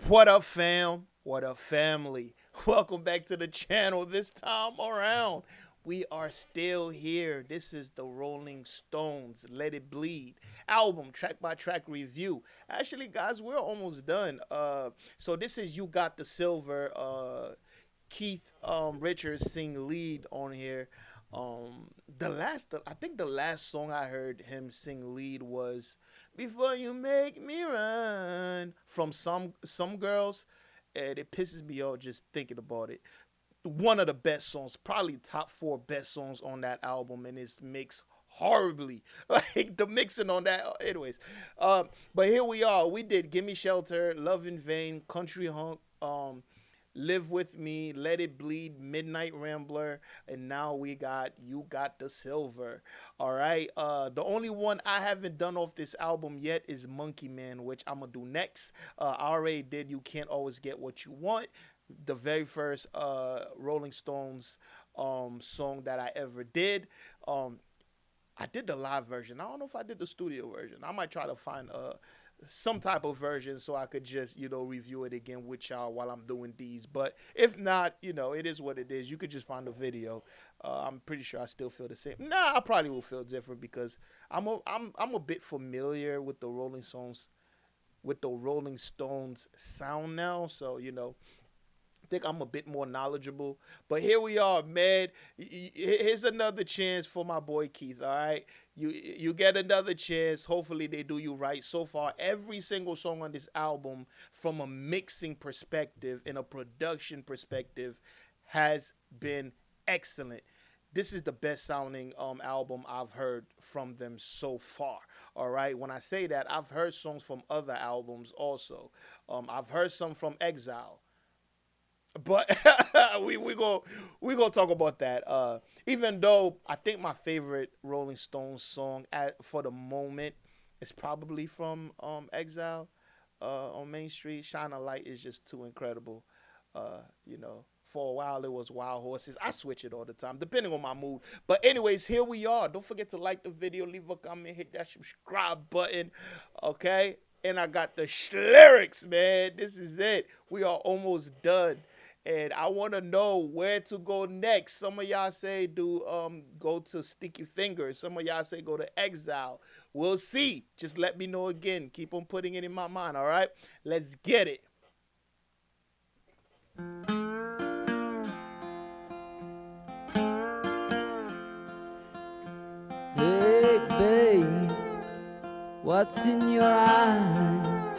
What up, fam? What up, family? Welcome back to the channel. This time around, we are still here. This is the Rolling Stones Let It Bleed album, track by track review. Actually, guys, we're almost done. So this is You Got the Silver. Keith Richards sing lead on here. I think the last song I heard him sing lead was "Before You Make Me Run" from some girls, and it pisses me off just thinking about it. One of the best songs, probably top four best songs on that album, and it's mixed horribly. Like the mixing on that, anyways. But here we are. We did "Gimme Shelter," "Love in Vain," "Country Hunk." Live With Me, Let It Bleed, Midnight Rambler, and now we got You Got the Silver. All right. The only one I haven't done off this album yet is Monkey Man, which I'm gonna do next. I already did You Can't Always Get What You Want, the very first Rolling Stones song that I ever did. I did the live version. I don't know if I did the studio version. I might try to find some type of version so I could just, review it again with y'all while I'm doing these. But if not, it is what it is. You could just find the video. I'm pretty sure I still feel the same. Nah, I probably will feel different because I'm a bit familiar with the Rolling Stones sound now. So, think I'm a bit more knowledgeable. But here we are, man. Here's another chance for my boy Keith, all right? You get another chance. Hopefully they do you right. So far, every single song on this album, from a mixing perspective and a production perspective, has been excellent. This is the best sounding album I've heard from them so far. All right. When I say that, I've heard songs from other albums also. I've heard some from Exile. But we gonna talk about that. Even though I think my favorite Rolling Stones song for the moment is probably from Exile on Main Street. Shine a Light is just too incredible. For a while it was Wild Horses. I switch it all the time, depending on my mood. But anyways, here we are. Don't forget to like the video, leave a comment, hit that subscribe button. Okay? And I got the lyrics, man. This is it. We are almost done. And I want to know where to go next. Some of y'all say go to Sticky Fingers. Some of y'all say go to Exile. We'll see. Just let me know again. Keep on putting it in my mind, all right? Let's get it. Hey, babe, what's in your eyes?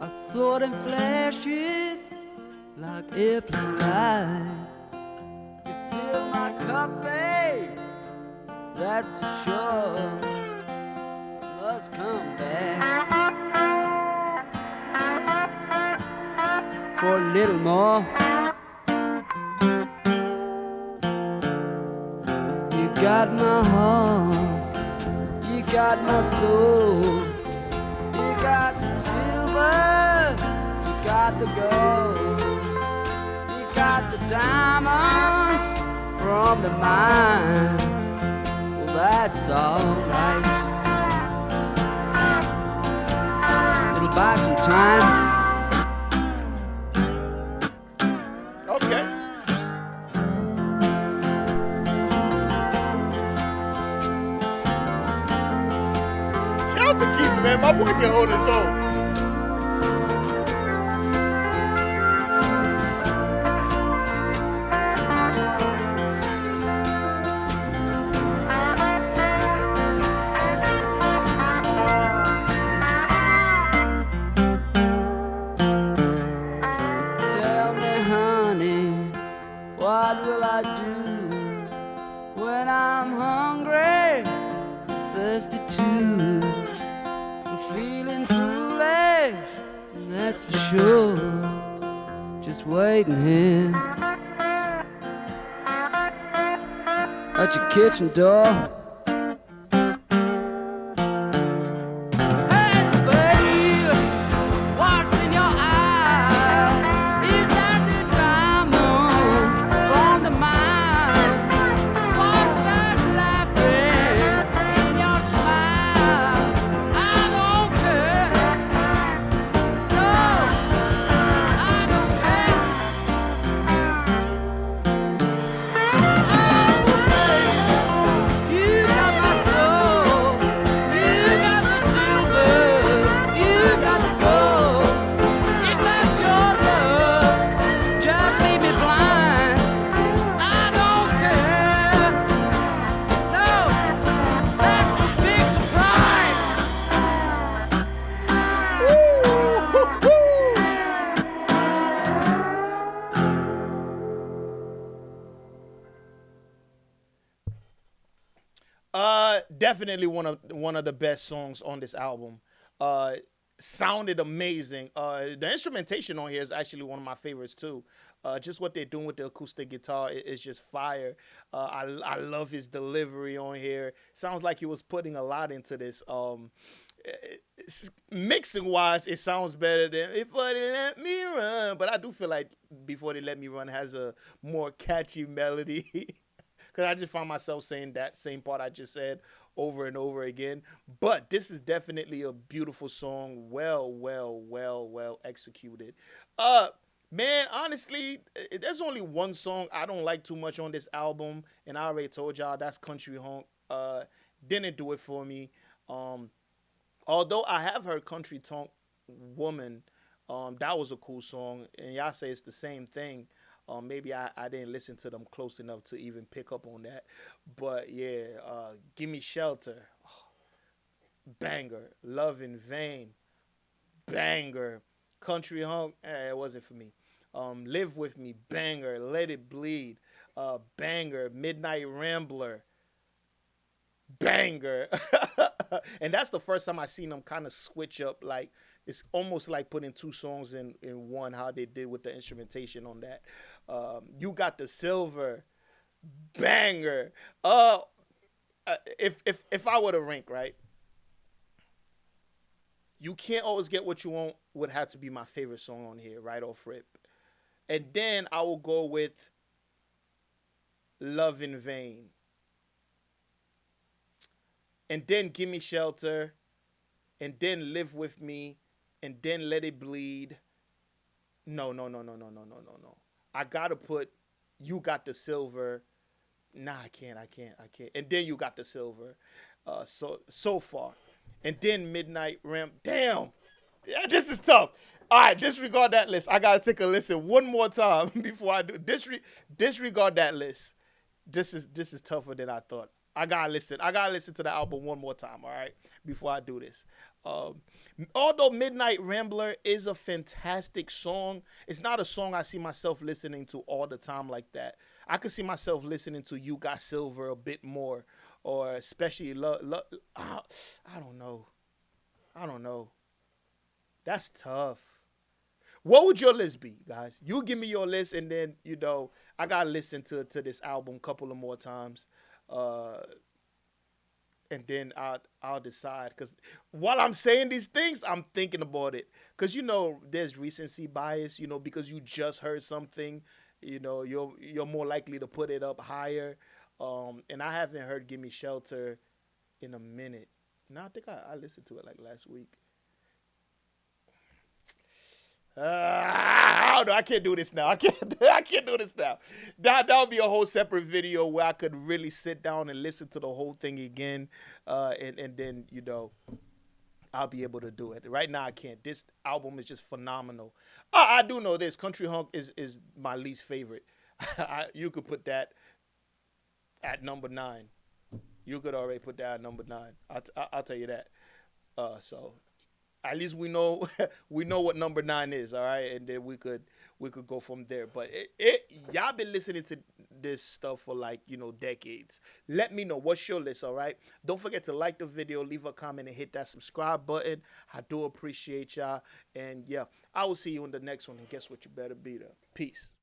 I saw them flashing like airplane lights. You fill my cup, babe, that's for sure. Must come back for a little more. You got my heart, you got my soul, you got the silver, you got the gold, you got the diamonds from the mine. Well, that's alright. It'll buy some time. Okay. Shout out to Keith, man. My boy can hold his own. Tell me, honey, what will I do when I'm hungry, thirsty too? I'm feeling foolish, that's for sure. Just waiting here at your kitchen door. Definitely one of the best songs on this album. Uh, Sounded amazing. The instrumentation on here is actually one of my favorites too. Just what they're doing with the acoustic guitar is just fire. I love his delivery on here. Sounds like he was putting a lot into this. Mixing wise, it sounds better than Before They Let Me Run, but I do feel like Before They Let Me Run has a more catchy melody. Because I just found myself saying that same part I just said over and over again. But this is definitely a beautiful song. Well executed. Uh, Man, honestly, there's only one song I don't like too much on this album, and I already told y'all that's Country Honk. Didn't do it for me. Um, Although I have heard Country Tonk Woman, that was a cool song, and y'all say it's the same thing. Maybe I didn't listen to them close enough to even pick up on that. But yeah, Gimme Shelter, banger. Love in Vain, banger. Country Hunk, it wasn't for me. Live With Me, banger. Let It Bleed, banger. Midnight Rambler, banger. And that's the first time I seen them kind of switch up. Like it's almost like putting two songs in one. How they did with the instrumentation on that. You Got the Silver, banger. If I were to rank, right, You Can't Always Get What You Want would have to be my favorite song on here, right off rip. And then I will go with Love in Vain. And then Gimme Shelter, and then Live With Me, and then Let It Bleed. No. I gotta put You Got the Silver. Nah, I can't. And then You Got the Silver. So far. And then Midnight Ramp. Damn. Yeah, this is tough. All right, disregard that list. I gotta take a listen one more time before I do. Disregard that list. This is tougher than I thought. I gotta listen. I gotta listen to the album one more time. All right, before I do this. Um, Although Midnight Rambler is a fantastic song, it's not a song I see myself listening to all the time like that. I could see myself listening to You Got Silver a bit more, or especially I don't know. I don't know. That's tough. What would your list be, guys? You give me your list, and then I gotta listen to this album a couple of more times, uh, and then I'll decide. Because while I'm saying these things, I'm thinking about it. Because there's recency bias. Because you just heard something, you're more likely to put it up higher. And I haven't heard "Gimme Shelter" in a minute. No, I think I listened to it like last week. I don't know. I can't do this now. I can't. I can't do this now. That would be a whole separate video where I could really sit down and listen to the whole thing again, and then I'll be able to do it. Right now I can't. This album is just phenomenal. I do know this. Country Honk is my least favorite. You could put that at number 9. You could already put that at number 9. I'll tell you that. So at least we know we know what number 9 is, all right, and then we could go from there. But y'all been listening to this stuff for like decades. Let me know what's your list, all right. Don't forget to like the video, leave a comment, and hit that subscribe button. I do appreciate y'all, and yeah, I will see you in the next one. And guess what? You better be there. Peace.